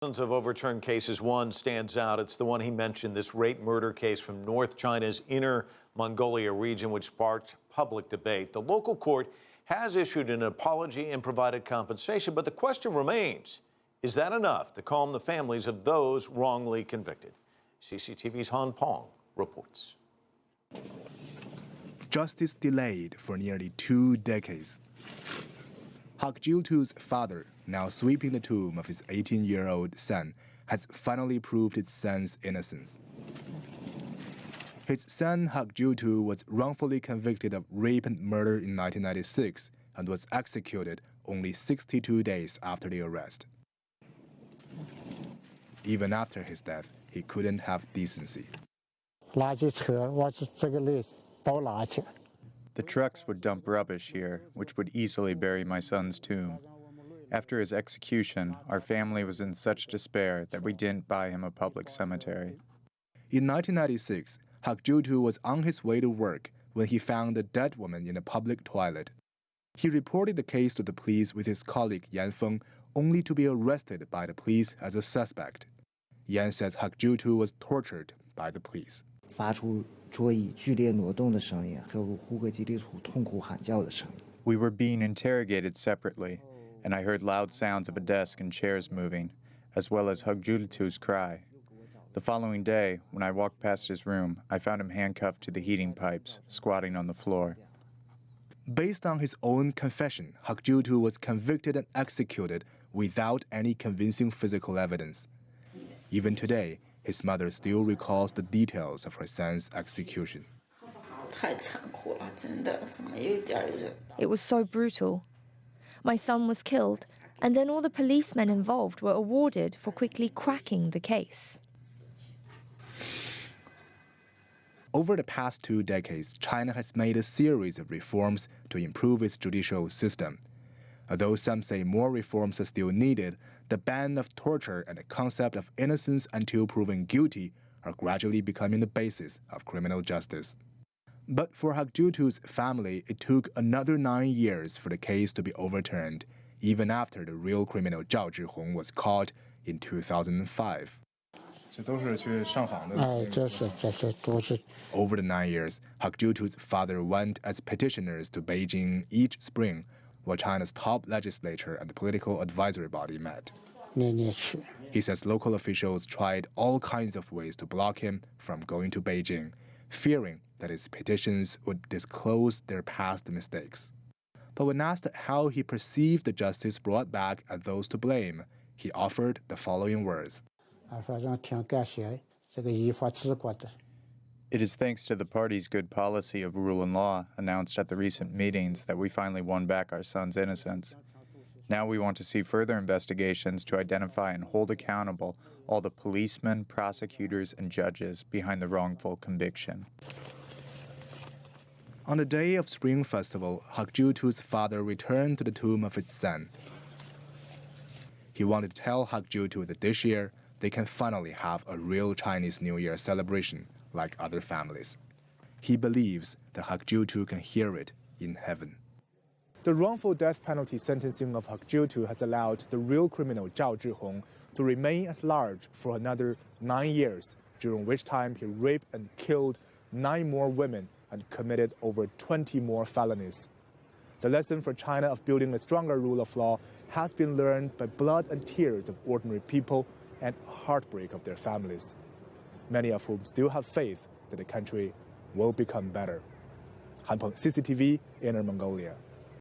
Of overturned cases, one stands out. It's the one he mentioned, this rape murder case from North China's Inner Mongolia region, which sparked public debate. The local court has issued an apology and provided compensation, but the question remains, is that enough to calm the families of those wrongly convicted? CCTV's Han Peng reports. Justice delayed for nearly 2 decades. Hakjiutu's father, now sweeping the tomb of his 18-year-old son, has finally proved his son's innocence. His son Hakjiutu was wrongfully convicted of rape and murder in 1996 and was executed only 62 days after the arrest. Even after his death, he couldn't have decency. The trucks would dump rubbish here, which would easily bury my son's tomb. After his execution, our family was in such despair that we didn't buy him a public cemetery. In 1996, Hakjiutu was on his way to work when he found a dead woman in a public toilet. He reported the case to the police with his colleague Yan Feng, only to be arrested by the police as a suspect. Yan says Hakjiutu was tortured by the police. We were being interrogated separately, and I heard loud sounds of a desk and chairs moving, as well as Hakjiutu's cry. The following day, when I walked past his room, I found him handcuffed to the heating pipes, squatting on the floor. Based on his own confession, Hakjiutu was convicted and executed without any convincing physical evidence. Even today, his mother still recalls the details of her son's execution. It was so brutal. My son was killed, and then all the policemen involved were awarded for quickly cracking the case. Over the past 2 decades, China has made a series of reforms to improve its judicial system. Although some say more reforms are still needed, the ban of torture and the concept of innocence until proven guilty are gradually becoming the basis of criminal justice. But for Hakjiutu's family, it took another 9 years for the case to be overturned, even after the real criminal Zhao Zhihong was caught in 2005. Over the 9 years, Hakjiutu's father went as petitioners to Beijing each spring, while China's top legislature and political advisory body met. He says local officials tried all kinds of ways to block him from going to Beijing, fearing that his petitions would disclose their past mistakes. But when asked how he perceived the justice brought back and those to blame, he offered the following words. It is thanks to the party's good policy of rule and law announced at the recent meetings that we finally won back our son's innocence. Now we want to see further investigations to identify and hold accountable all the policemen, prosecutors, and judges behind the wrongful conviction. On the day of Spring Festival, Hakjiutu's father returned to the tomb of his son. He wanted to tell Hakjiutu that this year they can finally have a real Chinese New Year celebration like other families. He believes that Hakjiutu can hear it in heaven. The wrongful death penalty sentencing of Hakjiutu has allowed the real criminal Zhao Zhihong to remain at large for another 9 years, during which time he raped and killed 9 more women and committed over 20 more felonies. The lesson for China of building a stronger rule of law has been learned by blood and tears of ordinary people and heartbreak of their families, many of whom still have faith that the country will become better. Han Peng, CCTV, Inner Mongolia.